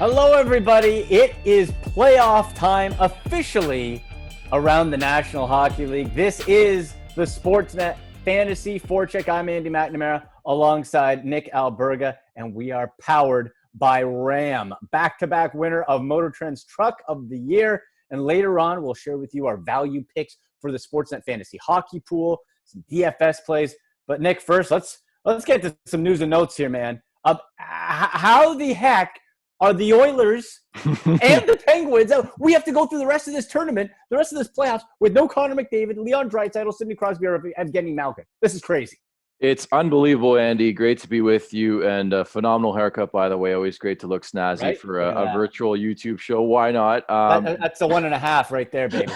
Hello, everybody. It is playoff time officially around the National Hockey League. This is the Sportsnet Fantasy Forecheck. I'm Andy McNamara alongside Nick Alberga, and we are powered by Ram, back-to-back winner of Motor Trend's Truck of the Year. And later on, we'll share with you our value picks for the Sportsnet Fantasy Hockey Pool, some DFS plays. But Nick, first, let's get to some news and notes here, man. How the heck are the Oilers and the Penguins? We have to go through the rest of this tournament, the rest of this playoffs, with no Connor McDavid, Leon Draisaitl, Sidney Crosby, or Evgeny Malkin. This is crazy. It's unbelievable, Andy. Great to be with you, and a phenomenal haircut, by the way. Always great to look snazzy Right? for a virtual YouTube show. Why not? That's the 1.5 right there, baby.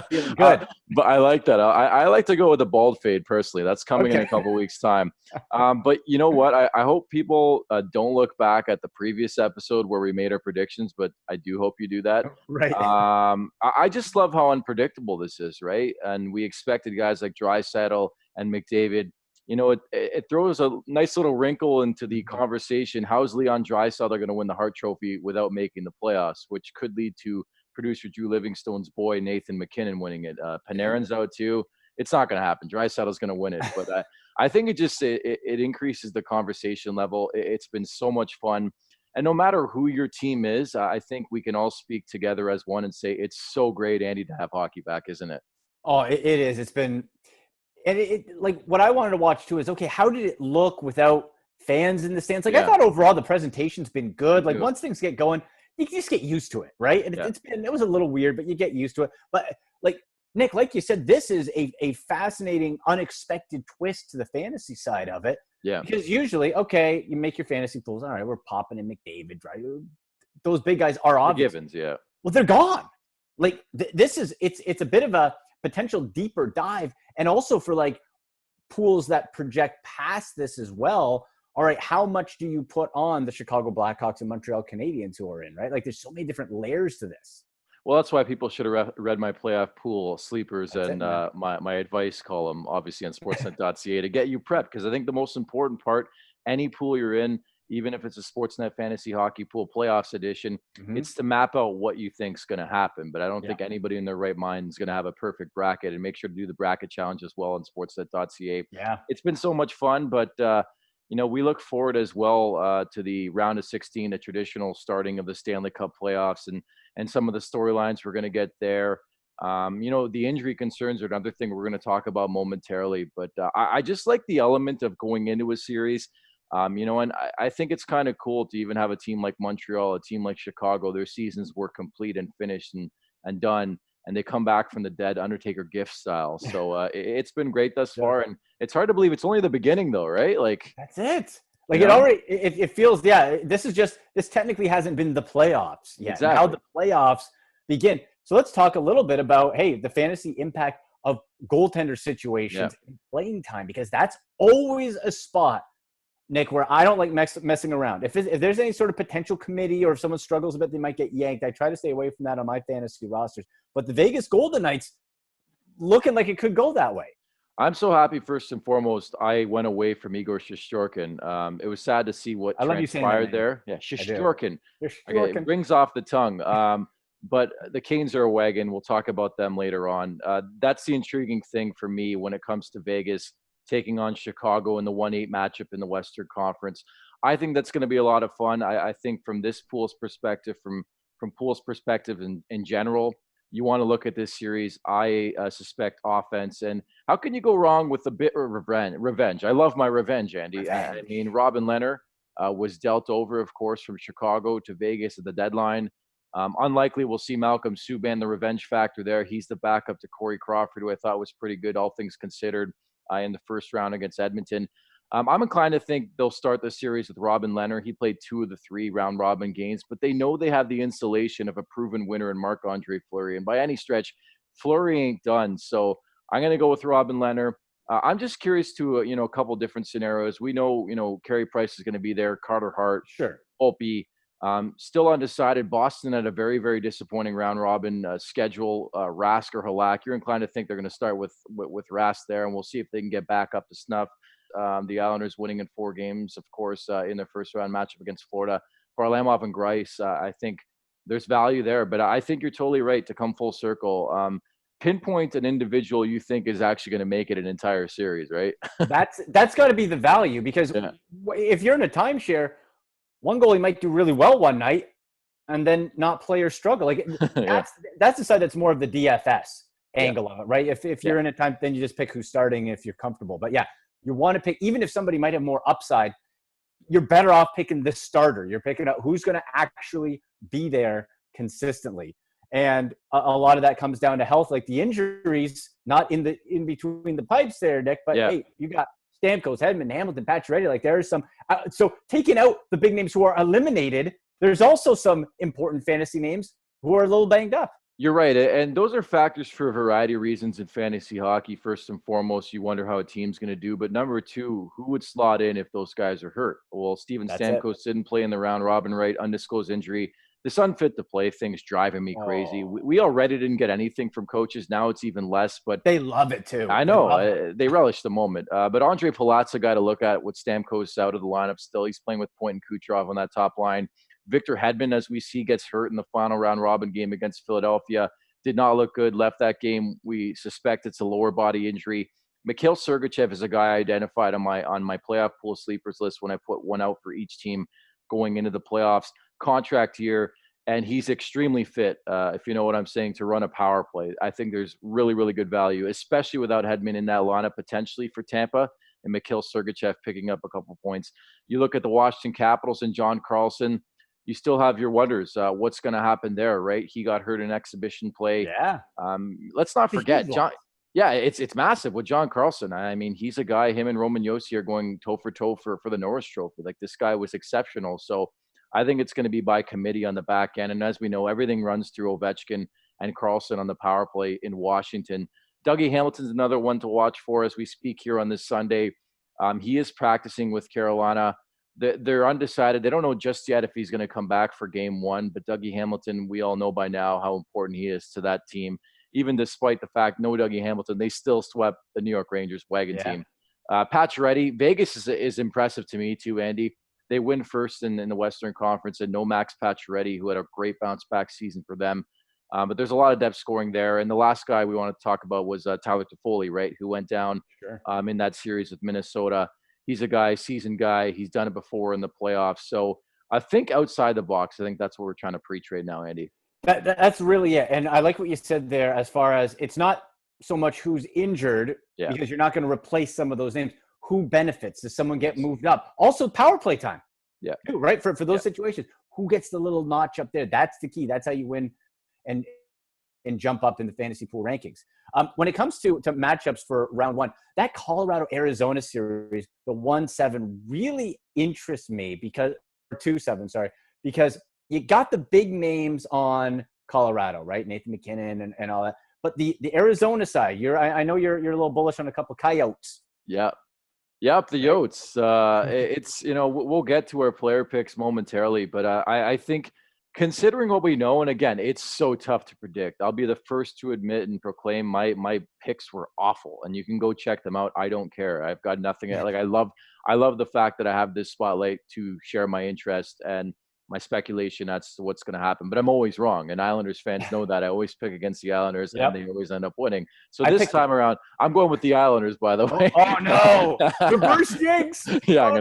Feeling good. But I like that. I like to go with the bald fade, personally. That's coming in a couple weeks' time. But you know what? I hope people don't look back at the previous episode where we made our predictions, but I do hope you do that. Right. I just love how unpredictable this is, right? And we expected guys like Draisaitl and McDavid. You know, it throws a nice little wrinkle into the conversation. How's Leon Draisaitl going to win the Hart Trophy without making the playoffs, which could lead to producer Drew Livingstone's boy, Nathan McKinnon, winning it. Panarin's out too. It's not going to happen. Draisaitl's going to win it. But I think it increases the conversation level. It's been so much fun. And no matter who your team is, I think we can all speak together as one and say it's so great, Andy, to have hockey back, isn't it? Oh, it is. It's been – and like what I wanted to watch too is, okay, how did it look without fans in the stands? Like I thought overall the presentation's been good. Like once things get going, you just get used to it, right? And it was a little weird, but you get used to it. But like Nick, like you said, this is a fascinating, unexpected twist to the fantasy side of it. Yeah. Because usually, okay, you make your fantasy pools. All right, we're popping in McDavid, right? Those big guys are obvious. The givens, yeah. Well, they're gone. Like this is it's a bit of a potential deeper dive, and also for like pools that project past this as well. All right, how much do you put on the Chicago Blackhawks and Montreal Canadiens who are in, right? Like there's so many different layers to this. Well, that's why people should have read my playoff pool sleepers and my advice column, obviously on sportsnet.ca, to get you prepped, because I think the most important part, any pool you're in, even if it's a Sportsnet Fantasy Hockey Pool Playoffs edition, it's to map out what you think is going to happen. But I don't think anybody in their right mind is going to have a perfect bracket. And make sure to do the bracket challenge as well on sportsnet.ca. Yeah. It's been so much fun, but we look forward as well to the round of 16, the traditional starting of the Stanley Cup playoffs, and some of the storylines we're going to get there. The injury concerns are another thing we're going to talk about momentarily. But I just like the element of going into a series. And I think it's kind of cool to even have a team like Montreal, a team like Chicago, their seasons were complete and finished and done, and they come back from the dead, Undertaker gift style. So it's been great thus far, and it's hard to believe it's only the beginning though, right? Like that's it. Like it feels, this technically hasn't been the playoffs yet. Exactly. Now the playoffs begin. So let's talk a little bit about, the fantasy impact of goaltender situations in playing time, because that's always a spot, Nick, where I don't like messing around. If there's any sort of potential committee, or if someone struggles a bit, they might get yanked. I try to stay away from that on my fantasy rosters. But the Vegas Golden Knights looking like it could go that way. I'm so happy. First and foremost, I went away from Igor Shesterkin. It was sad to see what transpired there. Yeah, Shesterkin. Okay, it rings off the tongue. But the Canes are a wagon. We'll talk about them later on. That's the intriguing thing for me when it comes to Vegas taking on Chicago in the 1-8 matchup in the Western Conference. I think that's going to be a lot of fun. I think from this pool's perspective, from pool's perspective in general, you want to look at this series. I suspect offense. And how can you go wrong with a bit of revenge? I love my revenge, Andy. I mean, Robin Lehner was dealt over, of course, from Chicago to Vegas at the deadline. Unlikely we'll see Malcolm Subban, the revenge factor there. He's the backup to Corey Crawford, who I thought was pretty good, all things considered, in the first round against Edmonton. I'm inclined to think they'll start the series with Robin Lehner. He played 2 of the 3 round-robin games, but they know they have the insulation of a proven winner in Marc-Andre Fleury. And by any stretch, Fleury ain't done. So I'm going to go with Robin Lehner. I'm just curious to, a couple different scenarios. We know, Carey Price is going to be there, Carter Hart, Volpe. Still undecided. Boston had a very, very disappointing round-robin schedule. Rask or Halak. You're inclined to think they're going to start with Rask there, and we'll see if they can get back up to snuff. The Islanders winning in 4 games, of course, in their first round matchup against Florida. Varlamov and Greiss, I think there's value there. But I think you're totally right to come full circle. Pinpoint an individual you think is actually going to make it an entire series, right? That's got to be the value, because if you're in a timeshare, one goalie might do really well one night and then not play or struggle. Like that's the side that's more of the DFS angle of it, right? If you're in a time, then you just pick who's starting if you're comfortable. But you want to pick, even if somebody might have more upside, you're better off picking the starter. You're picking out who's going to actually be there consistently. And a lot of that comes down to health, like the injuries, not in between the pipes there, Nick, but hey, you got Stamkos, Hedman, Hamilton, Pacioretty. Like there is some. So taking out the big names who are eliminated, there's also some important fantasy names who are a little banged up. You're right. And those are factors for a variety of reasons in fantasy hockey. First and foremost, you wonder how a team's going to do. But number two, who would slot in if those guys are hurt? Well, Steven Stamkos didn't play in the round robin, right? Undisclosed injury. This unfit to play thing's driving me crazy. We already didn't get anything from coaches. Now it's even less. But they love it too. I know. They relish the moment. But Andre Palat's a guy to look at with Stamkos out of the lineup still. He's playing with Point and Kucherov on that top line. Victor Hedman, as we see, gets hurt in the final round robin game against Philadelphia. Did not look good. Left that game. We suspect it's a lower body injury. Mikhail Sergachev is a guy I identified on my playoff pool sleepers list when I put one out for each team going into the playoffs. Contract year, and he's extremely fit, if you know what I'm saying, to run a power play. I think there's really, really good value, especially without Hedman in that lineup potentially for Tampa, and Mikhail Sergachev picking up a couple points. You look at the Washington Capitals and John Carlson, you still have your wonders. What's going to happen there, right? He got hurt in exhibition play. Yeah. Let's not forget, John. Yeah, it's massive with John Carlson. I mean, he's a guy, him and Roman Josi are going toe for toe for the Norris Trophy. Like, this guy was exceptional. So I think it's going to be by committee on the back end. And as we know, everything runs through Ovechkin and Carlson on the power play in Washington. Dougie Hamilton's another one to watch for as we speak here on this Sunday. He is practicing with Carolina. They're undecided. They don't know just yet if he's going to come back for game one. But Dougie Hamilton, we all know by now how important he is to that team. Even despite the fact no Dougie Hamilton, they still swept the New York Rangers wagon team. Pacioretty, Vegas is impressive to me too, Andy. They win first in the Western Conference, and no Max Pacioretty, who had a great bounce-back season for them. But there's a lot of depth scoring there. And the last guy we want to talk about was Tyler Toffoli, right, who went down in that series with Minnesota. He's a guy, seasoned guy. He's done it before in the playoffs. So I think outside the box, I think that's what we're trying to preach right now, Andy. That's really it. And I like what you said there as far as it's not so much who's injured, because you're not going to replace some of those names. Who benefits? Does someone get moved up? Also, power play time. Yeah. Too, right? For those situations, who gets the little notch up there? That's the key. That's how you win and jump up in the fantasy pool rankings. When it comes to matchups for round one, that Colorado-Arizona series, the 1-7, really interests me because you got the big names on Colorado, right? Nathan McKinnon and all that. But the Arizona side, I know you're a little bullish on a couple Coyotes. Yeah. Yep, the Yotes. It's, we'll get to our player picks momentarily, but I think considering what we know, and again, it's so tough to predict. I'll be the first to admit and proclaim my picks were awful, and you can go check them out. I don't care. I've got nothing. Like, I love the fact that I have this spotlight to share my interest and my speculation as to what's going to happen. But I'm always wrong, and Islanders fans know that. I always pick against the Islanders, and they always end up winning. So this time around, I'm going with the Islanders, by the way. Oh no, the first jinx. Yeah, I'm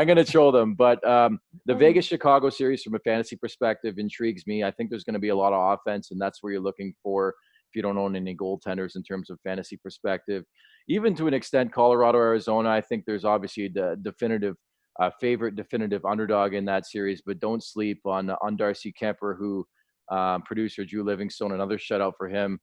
gonna troll them. But the Vegas-Chicago series, from a fantasy perspective, intrigues me. I think there's going to be a lot of offense, and that's where you're looking for if you don't own any goaltenders in terms of fantasy perspective. Even to an extent, Colorado, Arizona, I think there's obviously the definitive underdog in that series, but don't sleep on Darcy Kemper, who producer Drew Livingstone, another shutout for him,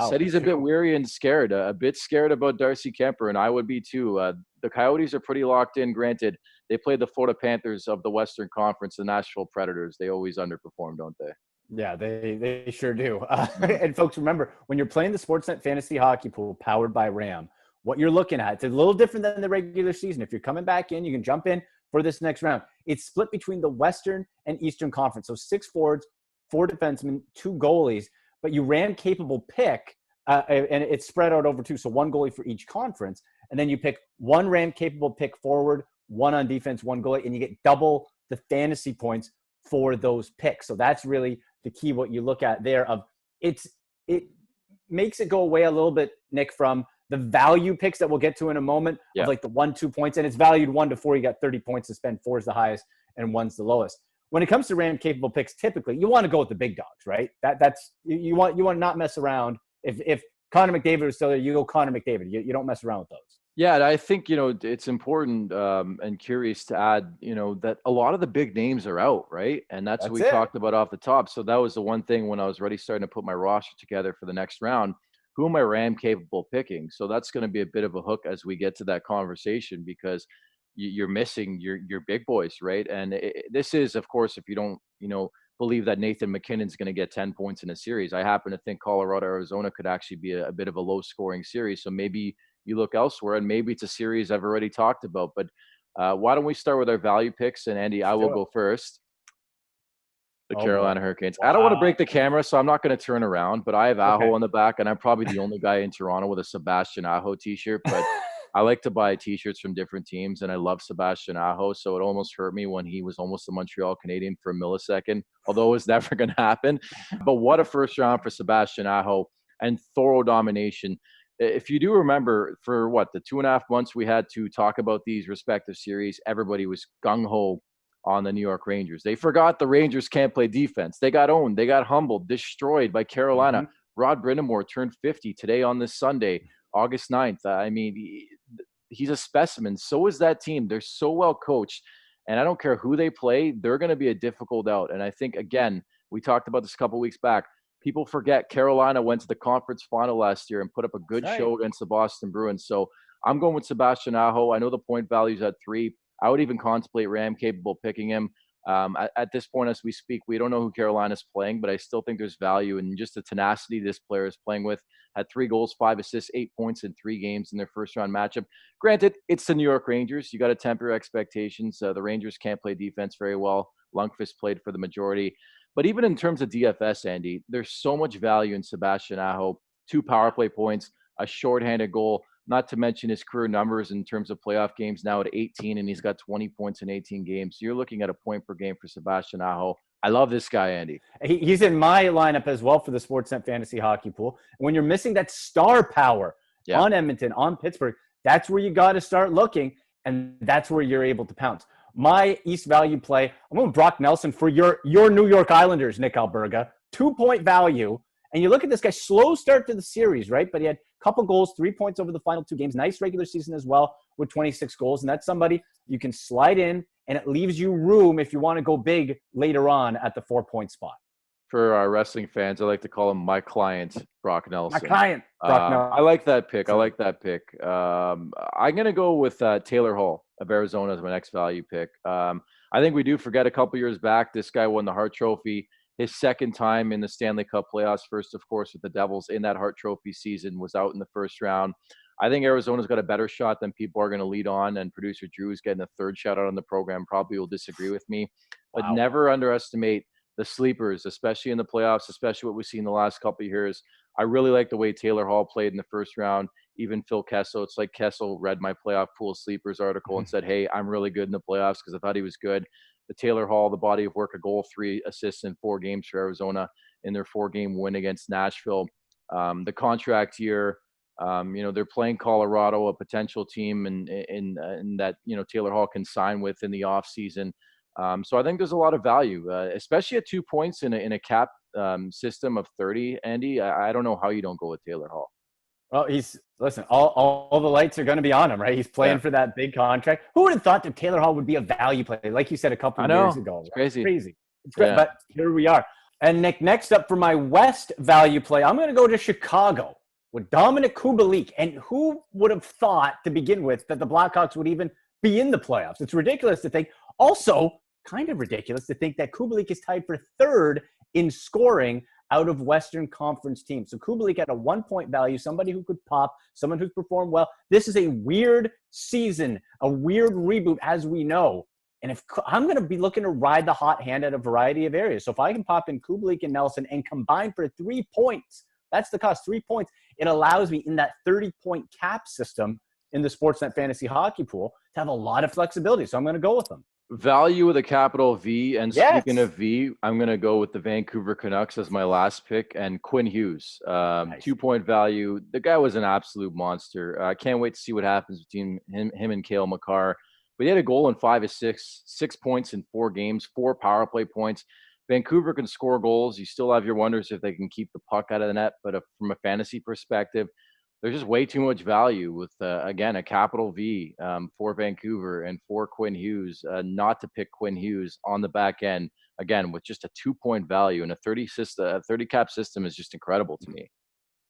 said he's a bit weary and scared, a bit scared about Darcy Kemper, and I would be too. The Coyotes are pretty locked in. Granted, they play the Florida Panthers of the Western Conference, the Nashville Predators. They always underperform, don't they? Yeah, they sure do. And folks, remember, when you're playing the Sportsnet Fantasy Hockey Pool powered by RAM, what you're looking at, it's a little different than the regular season. If you're coming back in, you can jump in for this next round. It's split between the Western and Eastern Conference. So 6 forwards, 4 defensemen, 2 goalies, but you RAM capable pick, and it's spread out over 2. So 1 goalie for each conference. And then you pick 1 RAM capable pick forward, 1 on defense, 1 goalie, and you get double the fantasy points for those picks. So that's really the key, what you look at there. It makes it go away a little bit, Nick, from the value picks that we'll get to in a moment of like the 1-2 points. And it's valued 1 to 4. You got 30 points to spend. 4 is the highest and 1's the lowest. When it comes to RAM capable picks, typically you want to go with the big dogs, right? That's you want to not mess around. If Connor McDavid is still there, you go Connor McDavid. You don't mess around with those. Yeah, and I think, it's important and curious to add, that a lot of the big names are out, right? And that's what we talked about off the top. So that was the one thing when I was already starting to put my roster together for the next round. Who am I RAM capable picking? So that's going to be a bit of a hook as we get to that conversation, because you're missing your big boys, right? And this is, of course, if you don't, believe that Nathan McKinnon's going to get 10 points in a series. I happen to think Colorado, Arizona could actually be a bit of a low scoring series. So maybe you look elsewhere, and maybe it's a series I've already talked about. But why don't we start with our value picks? And Andy, I will go first. The Carolina Hurricanes. Wow. I don't want to break the camera, so I'm not going to turn around, but I have Aho on the back, and I'm probably the only guy in Toronto with a Sebastian Aho t-shirt. But I like to buy t-shirts from different teams, and I love Sebastian Aho, so it almost hurt me when he was almost a Montreal Canadian for a millisecond, although it was never going to happen. But what a first round for Sebastian Aho, and thorough domination. If you do remember, for the 2.5 months we had to talk about these respective series, everybody was gung-ho on the New York Rangers. They forgot the Rangers can't play defense. They got owned. They got humbled, destroyed by Carolina. Mm-hmm. Rod Brind'Amour turned 50 today on this Sunday, August 9th. I mean, he's a specimen. So is that team. They're so well coached. And I don't care who they play, they're going to be a difficult out. And I think, again, we talked about this a couple weeks back. People forget Carolina went to the conference final last year and put up a good show against the Boston Bruins. So I'm going with Sebastian Aho. I know the point value's at 3. I would even contemplate RAM capable picking him. At this point, as we speak, we don't know who Carolina's playing, but I still think there's value in just the tenacity this player is playing with. Had 3 goals, 5 assists, 8 points in 3 games in their first round matchup. Granted, it's the New York Rangers. You got to temper your expectations. The Rangers can't play defense very well. Lundqvist played for the majority. But even in terms of DFS, Andy, there's so much value in Sebastian Aho. 2 power play points, a shorthanded goal, not to mention his career numbers in terms of playoff games now at 18, and he's got 20 points in 18 games. So you're looking at a point per game for Sebastian Aho. I love this guy, Andy. He's in my lineup as well for the Sportsnet Fantasy Hockey Pool. When you're missing that star power on Edmonton, on Pittsburgh, that's where you got to start looking, and that's where you're able to pounce. My East value play, I'm going with Brock Nelson for your New York Islanders, Nick Alberga. 2-point value. And you look at this guy, slow start to the series, right? But he had a couple goals, 3 points over the final 2 games. Nice regular season as well with 26 goals. And that's somebody you can slide in, and it leaves you room if you want to go big later on at the 4-point spot. For our wrestling fans, I like to call him my client, Brock Nelson. My client, Brock Nelson. I like that pick. I'm going to go with Taylor Hall of Arizona as my next value pick. I think we do forget a couple years back, this guy won the Hart Trophy. His second time in the Stanley Cup playoffs, first, of course, with the Devils in that Hart Trophy season, was out in the first round. I think Arizona's got a better shot than people are going to lead on, and producer Drew's getting a third shout out on the program. Probably will disagree with me. But never underestimate the sleepers, especially in the playoffs, especially what we've seen the last couple of years. I really like the way Taylor Hall played in the first round. Even Phil Kessel, it's like Kessel read my playoff pool sleepers article and said, hey, I'm really good in the playoffs because I thought he was good. The Taylor Hall, the body of work, a goal, 3 assists in 4 games for Arizona in their 4-game win against Nashville. The contract year, they're playing Colorado, a potential team in that, Taylor Hall can sign with in the offseason. So I think there's a lot of value, especially at 2 points in a cap system of 30, Andy. I don't know how you don't go with Taylor Hall. Well, all the lights are going to be on him, right? He's playing for that big contract. Who would have thought that Taylor Hall would be a value play? Like you said a couple of years ago. It's crazy. It's great, but here we are. And Nick, next up for my West value play, I'm going to go to Chicago with Dominic Kubalik. And who would have thought to begin with that the Blackhawks would even be in the playoffs? It's ridiculous to think. Also, kind of ridiculous to think that Kubalik is tied for 3rd in scoring out of Western Conference teams. So Kubalik at a 1-point value, somebody who could pop, someone who's performed well. This is a weird season, a weird reboot, as we know. And if I'm going to be looking to ride the hot hand at a variety of areas. So if I can pop in Kubalik and Nelson and combine for 3 points, that's the cost, 3 points. It allows me in that 30-point cap system in the Sportsnet Fantasy Hockey Pool to have a lot of flexibility. So I'm going to go with them. Value with a capital V. And speaking of V, I'm going to go with the Vancouver Canucks as my last pick, and Quinn Hughes. Nice. 2-point value. The guy was an absolute monster. I can't wait to see what happens between him and Cale Makar. But he had a goal in 5 of 6, 6 points in 4 games, 4 power play points. Vancouver can score goals. You still have your wonders if they can keep the puck out of the net. But from a fantasy perspective, there's just way too much value with, again, a capital V for Vancouver and for Quinn Hughes. Not to pick Quinn Hughes on the back end, again, with just a 2-point value and a 30 cap system is just incredible to me.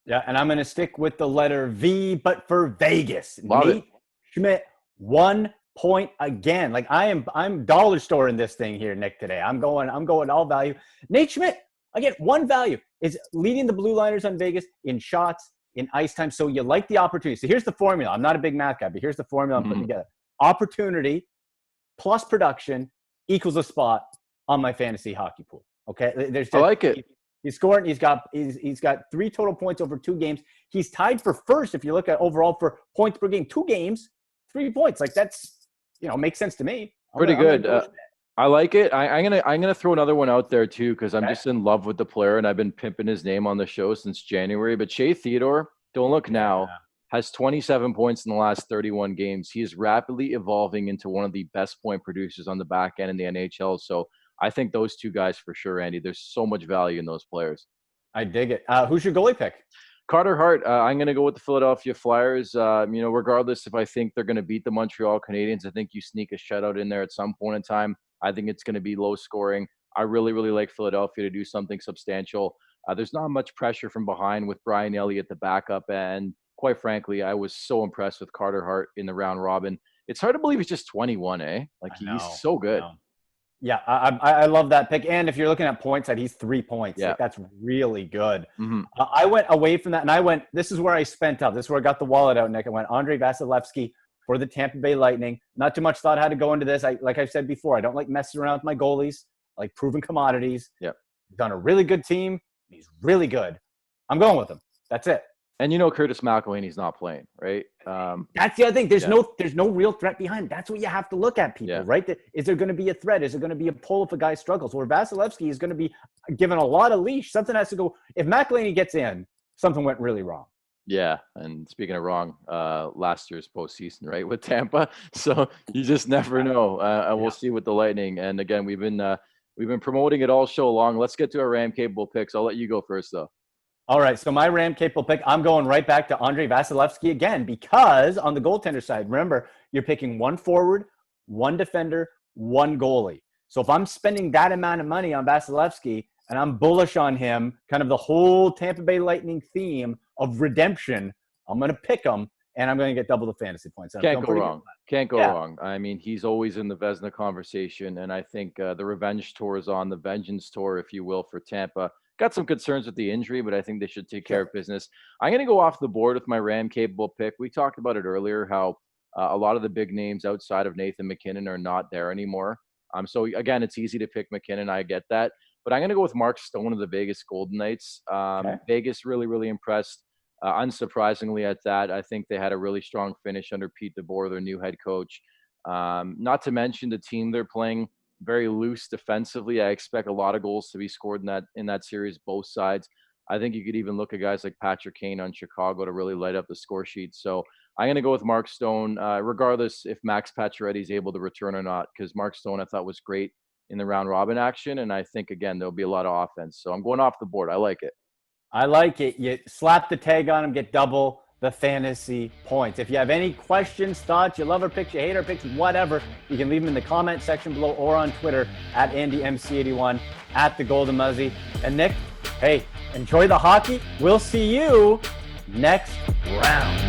Yeah, and I'm going to stick with the letter V, but for Vegas. Love Nate Schmidt, 1 point again. Like I'm dollar store in this thing here, Nick, today. I'm going all value. Nate Schmidt, again, 1 value is leading the Blue Liners on Vegas in shots, in ice time. So you like the opportunity. So here's the formula. I'm not a big math guy, but here's the formula I'm putting together. Opportunity plus production equals a spot on my fantasy hockey pool. Okay. I like it. He's scoring. He's got 3 total points over 2 games. He's tied for first if you look at overall for points per game. 2 games, 3 points. Like that's, makes sense to me. Pretty good. I like it. I'm gonna throw another one out there too, because I'm just in love with the player and I've been pimping his name on the show since January. But Shea Theodore, don't look now, has 27 points in the last 31 games. He is rapidly evolving into one of the best point producers on the back end in the NHL. So I think those 2 guys for sure, Andy. There's so much value in those players. I dig it. Who's your goalie pick? Carter Hart. I'm going to go with the Philadelphia Flyers. Regardless if I think they're going to beat the Montreal Canadiens, I think you sneak a shutout in there at some point in time. I think it's going to be low scoring. I really, really like Philadelphia to do something substantial. There's not much pressure from behind with Brian Elliott, the backup. And quite frankly, I was so impressed with Carter Hart in the round robin. It's hard to believe he's just 21, eh? Like he's so good. Yeah, I love that pick. And if you're looking at points, he's 3 points. Yeah. Like, that's really good. Mm-hmm. I went away from that, and this is where I spent up. This is where I got the wallet out, Nick. I went Andrei Vasilevsky for the Tampa Bay Lightning. Not too much thought how to go into this. Like I've said before, I don't like messing around with my goalies. I like proven commodities. Yeah. He's on a really good team. He's really good. I'm going with him. That's it. And Curtis McElhinney's not playing, right? That's the other thing. There's no real threat behind. That's what you have to look at, people, right? Is there going to be a threat? Is there going to be a pull if a guy struggles? Where Vasilevsky is going to be given a lot of leash. Something has to go. If McElhinney gets in, something went really wrong. Yeah, and speaking of wrong, last year's postseason, right, with Tampa. So you just never know. And we'll see with the Lightning. And again, we've been promoting it all show long. Let's get to our Ram capable picks. I'll let you go first, though. All right, so my Ram capable pick, I'm going right back to Andrei Vasilevsky again, because on the goaltender side, remember, you're picking 1 forward, 1 defender, 1 goalie. So if I'm spending that amount of money on Vasilevsky and I'm bullish on him, kind of the whole Tampa Bay Lightning theme of redemption, I'm going to pick him, and I'm going to get double the fantasy points. Can't go wrong. Can't go wrong. I mean, he's always in the Vezina conversation, and I think the revenge tour is on, the vengeance tour, if you will, for Tampa. Got some concerns with the injury, but I think they should take care of business. I'm going to go off the board with my Ram capable pick. We talked about it earlier, how a lot of the big names outside of Nathan McKinnon are not there anymore. So again, it's easy to pick McKinnon. I get that, but I'm going to go with Mark Stone of the Vegas Golden Knights. Vegas really, really impressed. Unsurprisingly at that, I think they had a really strong finish under Pete DeBoer, their new head coach. Not to mention the team they're playing, very loose defensively. I expect a lot of goals to be scored in that series, both sides. I think you could even look at guys like Patrick Kane on Chicago to really light up the score sheet. So I'm going to go with Mark Stone, regardless if Max Pacioretty is able to return or not, because Mark Stone I thought was great in the round robin action, and I think again there'll be a lot of offense. So I'm going off the board. I like it. I like it. You slap the tag on him, get double the fantasy points. If you have any questions, thoughts, you love our picks, you hate our picks, whatever, you can leave them in the comment section below or on Twitter at AndyMC81, at the Golden Muzzy. And Nick, hey, enjoy the hockey. We'll see you next round.